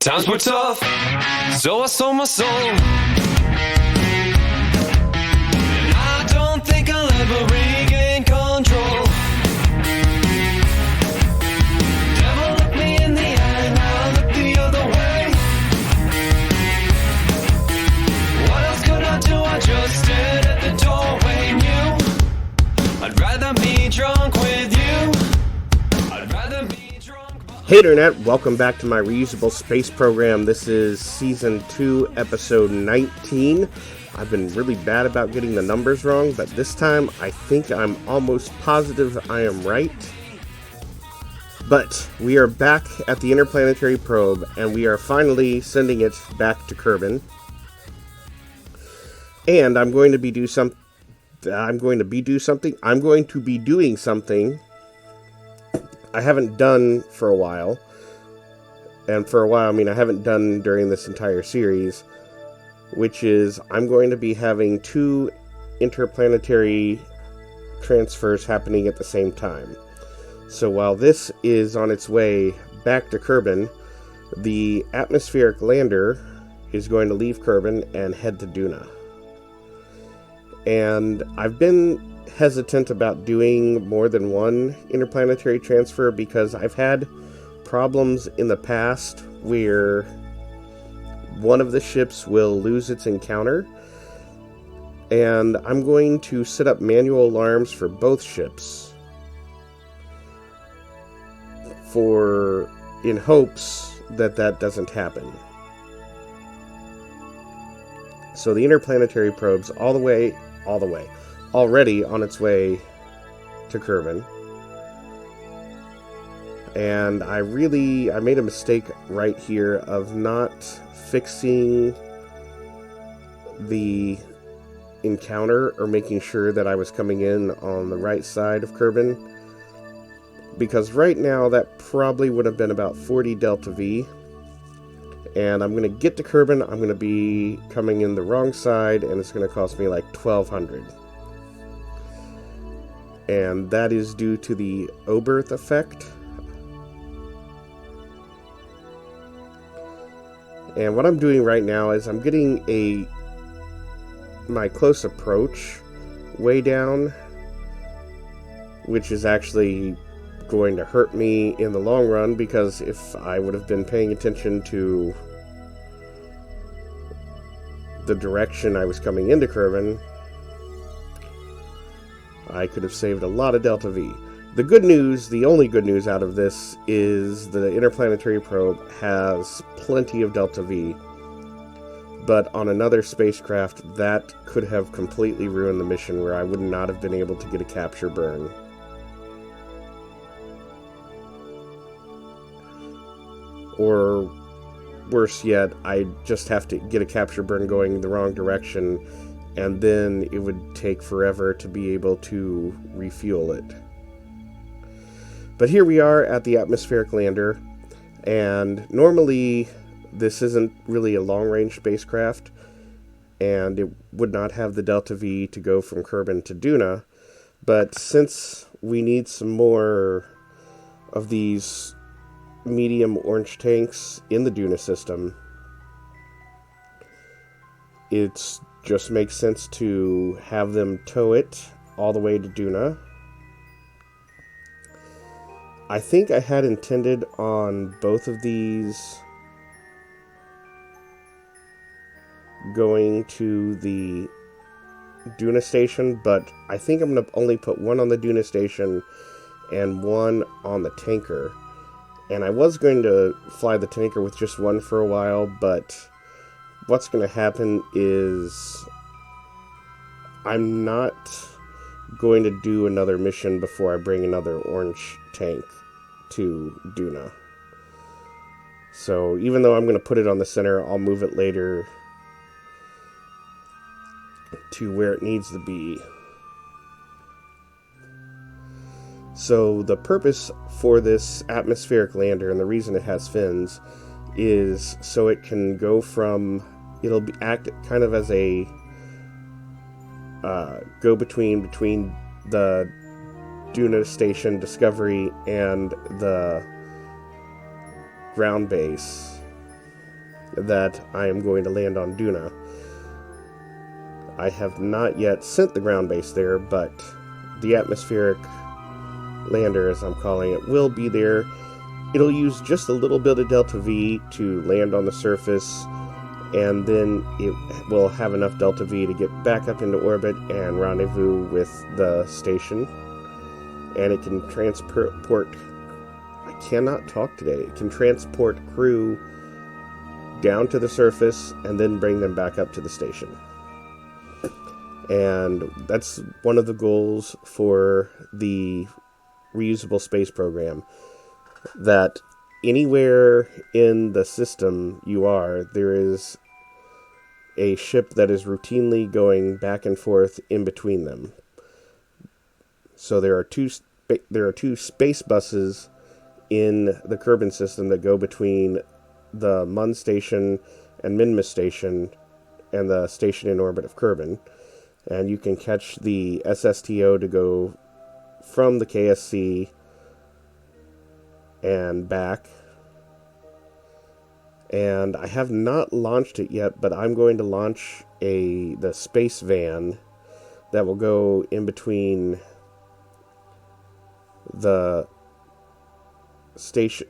Times were tough, so I sold my soul. And I don't think I'll ever regain control. Devil looked me in the eye, now I look the other way. What else could I do? I just stared at the doorway, knew I'd rather be drunk with you. I'd rather be Hey Internet, welcome back to my Reusable Space program. This is Season 2, Episode 19. I've been really bad about getting the numbers wrong, but this time I think I'm almost positive I am right. But we are back at the Interplanetary probe, and we are finally sending it back to Kerbin. And I'm going to be doing something I haven't done for a while, and for a while, I mean I haven't done during this entire series, which is I'm going to be having 2 interplanetary transfers happening at the same time. So while this is on its way back to Kerbin, the atmospheric lander is going to leave Kerbin and head to Duna. And I've been hesitant about doing more than one interplanetary transfer because I've had problems in the past where one of the ships will lose its encounter, and I'm going to set up manual alarms for both ships in hopes that doesn't happen. So the interplanetary probe's already on its way to Kerbin. And I made a mistake right here of not fixing the encounter or making sure that I was coming in on the right side of Kerbin. Because right now that probably would have been about 40 Delta V. And I'm going to get to Kerbin, I'm going to be coming in the wrong side, and it's going to cost me like 1200. And that is due to the Oberth effect. And what I'm doing right now is I'm getting my close approach way down, which is actually going to hurt me in the long run, because if I would have been paying attention to the direction I was coming into Kerbin, I could have saved a lot of Delta V. The only good news out of this is the interplanetary probe has plenty of Delta V. But on another spacecraft, that could have completely ruined the mission, where I would not have been able to get a capture burn. Or worse yet, I just have to get a capture burn going the wrong direction, and then it would take forever to be able to refuel it. But here we are at the atmospheric lander, and normally this isn't really a long-range spacecraft, and it would not have the Delta V to go from Kerbin to Duna, but since we need some more of these medium orange tanks in the Duna system, it just makes sense to have them tow it all the way to Duna. I think I had intended on both of these going to the Duna station, but I think I'm going to only put one on the Duna station and one on the tanker. And I was going to fly the tanker with just one for a while, but what's going to happen is I'm not going to do another mission before I bring another orange tank to Duna. So even though I'm going to put it on the center, I'll move it later to where it needs to be. So the purpose for this atmospheric lander, and the reason it has fins, is so it can go from, act kind of as a go-between between the Duna Station Discovery and the ground base. that I am going to land on Duna. I have not yet sent the ground base there, but the atmospheric lander, as I'm calling it, will be there. It'll use just a little bit of Delta V to land on the surface, and then it will have enough Delta V to get back up into orbit and rendezvous with the station. And it can transport... I cannot talk today. It can transport crew down to the surface and then bring them back up to the station. And that's one of the goals for the reusable space program, that anywhere in the system you are, there is a ship that is routinely going back and forth in between them. So there are two space buses in the Kerbin system that go between the Mun station and Minmus station and the station in orbit of Kerbin. And you can catch the SSTO to go from the KSC and back. And I have not launched it yet, but I'm going to launch the space van that will go in between the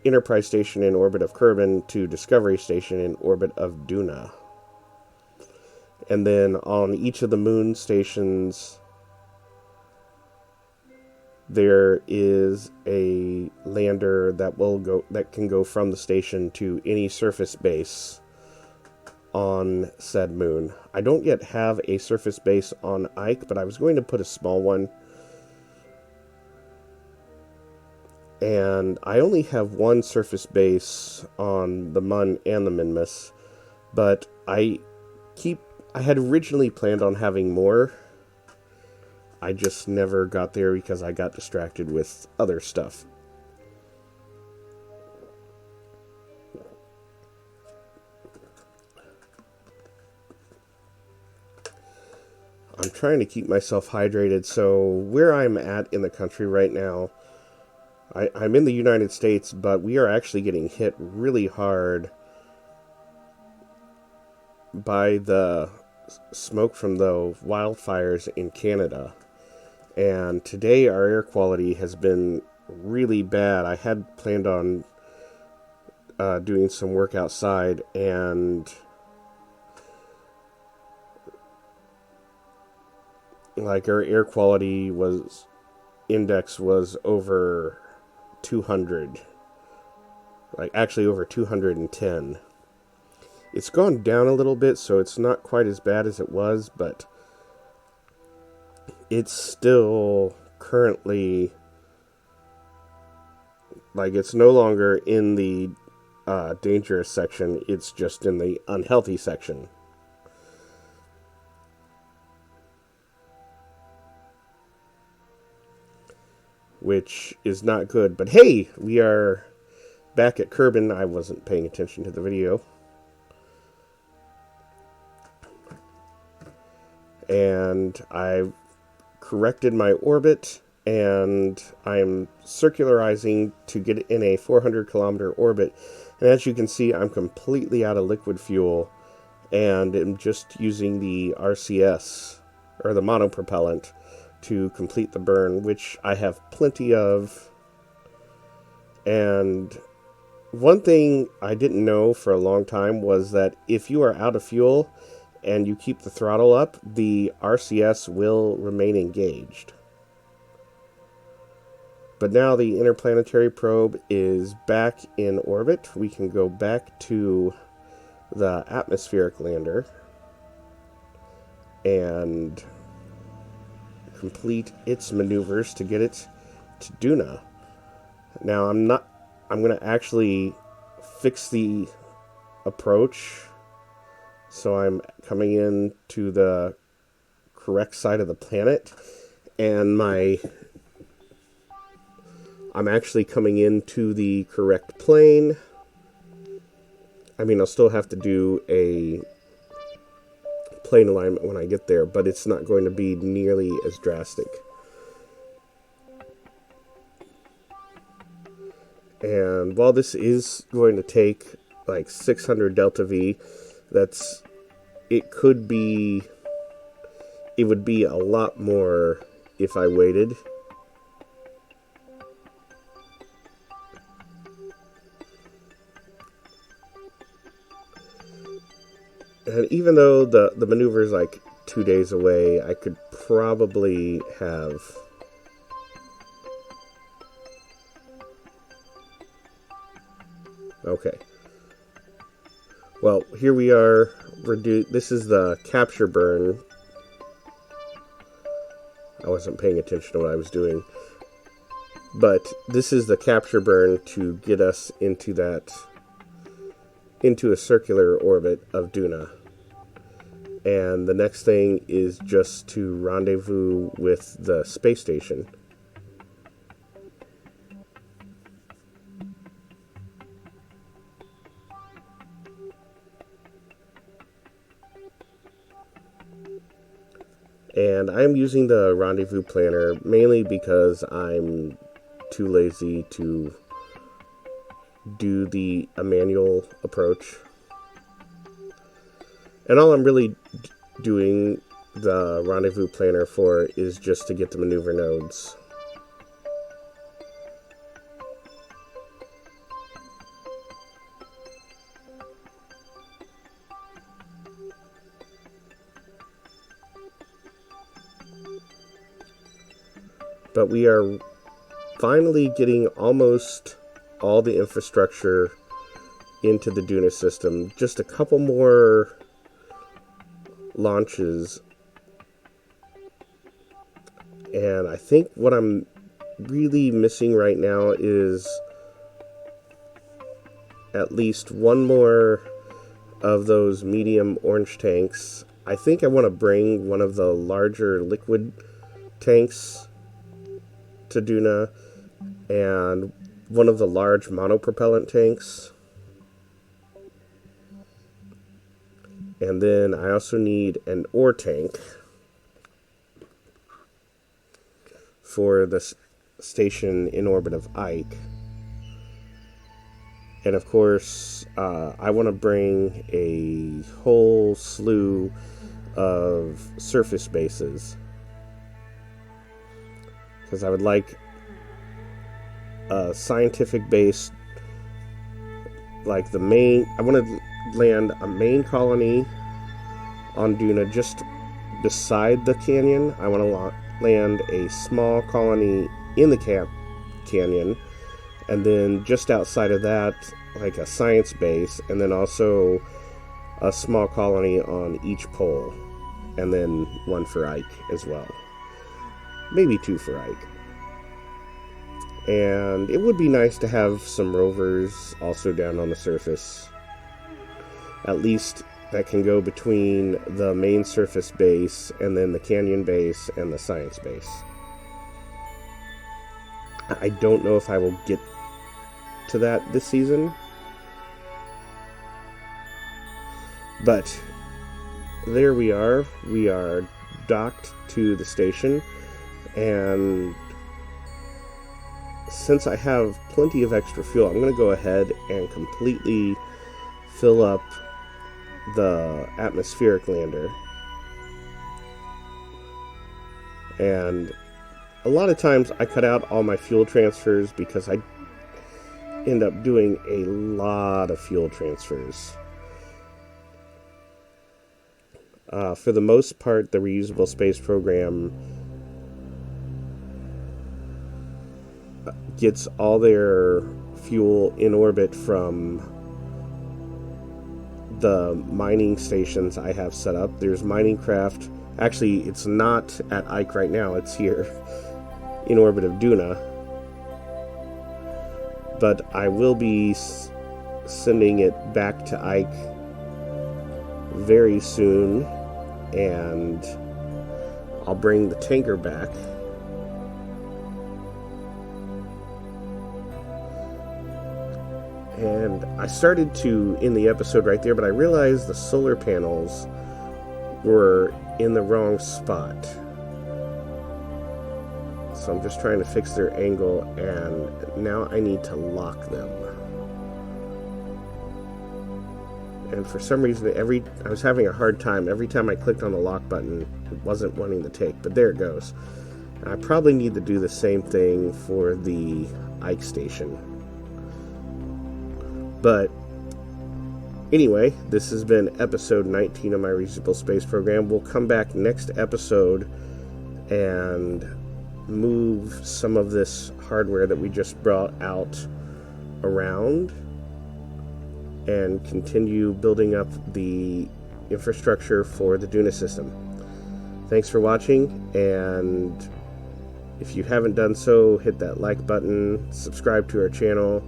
Enterprise station in orbit of Kerbin to Discovery station in orbit of Duna. And then on each of the moon stations, there is a lander that can go from the station to any surface base on said moon. I don't yet have a surface base on Ike, but I was going to put a small one. And I only have one surface base on the Mun and the Minmus, but I had originally planned on having more. I just never got there because I got distracted with other stuff. I'm trying to keep myself hydrated, so where I'm at in the country right now, I'm in the United States, but we are actually getting hit really hard by the smoke from the wildfires in Canada. And today our air quality has been really bad. I had planned on doing some work outside, and like our air quality index was over 200, like actually over 210. It's gone down a little bit, so it's not quite as bad as it was, but it's still currently, like, it's no longer in the dangerous section, it's just in the unhealthy section. Which is not good. But hey, we are back at Kerbin. I wasn't paying attention to the video. And I've corrected my orbit, and I'm circularizing to get in a 400 kilometer orbit. And as you can see, I'm completely out of liquid fuel, and I'm just using the RCS, or the monopropellant, to complete the burn, which I have plenty of. And one thing I didn't know for a long time was that if you are out of fuel and you keep the throttle up, the RCS will remain engaged. But now the Interplanetary probe is back in orbit. We can go back to the atmospheric lander and complete its maneuvers to get it to Duna. Now I'm going to actually fix the approach, so I'm coming in to the correct side of the planet, and I'm actually coming into the correct plane. I mean, I'll still have to do a plane alignment when I get there, but it's not going to be nearly as drastic. And while this is going to take like 600 delta V. It would be a lot more if I waited. And even though the maneuver is like 2 days away, I could probably have... Okay. Well, here we are. This is the capture burn. I wasn't paying attention to what I was doing. But this is the capture burn to get us into a circular orbit of Duna. And the next thing is just to rendezvous with the space station. And I'm using the rendezvous planner mainly because I'm too lazy to do a manual approach. And all I'm really doing the rendezvous planner for is just to get the maneuver nodes. But we are finally getting almost all the infrastructure into the Duna system. Just a couple more launches. And I think what I'm really missing right now is at least one more of those medium orange tanks. I think I want to bring one of the larger liquid tanks to Duna and one of the large monopropellant tanks. And then I also need an ore tank for the station in orbit of Ike. And of course, I want to bring a whole slew of surface bases. Because I would like a scientific base, like the main... I want to land a main colony on Duna just beside the canyon. I want to land a small colony in the canyon, and then just outside of that, like a science base, and then also a small colony on each pole, and then one for Ike as well. Maybe 2 for Ike. And it would be nice to have some rovers also down on the surface. At least that can go between the main surface base and then the canyon base and the science base. I don't know if I will get to that this season. But there we are. We are docked to the station. And since I have plenty of extra fuel, I'm going to go ahead and completely fill up the atmospheric lander. And a lot of times I cut out all my fuel transfers because I end up doing a lot of fuel transfers. For the most part, the reusable space program gets all their fuel in orbit from the mining stations I have set up. There's mining craft. Actually, it's not at Ike right now. It's here in orbit of Duna. But I will be sending it back to Ike very soon. And I'll bring the tanker back. And I started to end the episode right there, but I realized the solar panels were in the wrong spot. So I'm just trying to fix their angle, and now I need to lock them. and for some reason I was having a hard time. Every time I clicked on the lock button, it wasn't wanting to take, but there it goes. I probably need to do the same thing for the Ike station. But anyway, this has been episode 19 of my Reusable Space program. We'll come back next episode and move some of this hardware that we just brought out around and continue building up the infrastructure for the Duna system. Thanks for watching, and if you haven't done so, hit that like button, subscribe to our channel,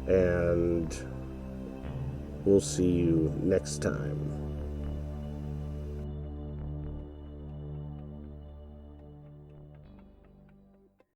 and we'll see you next time.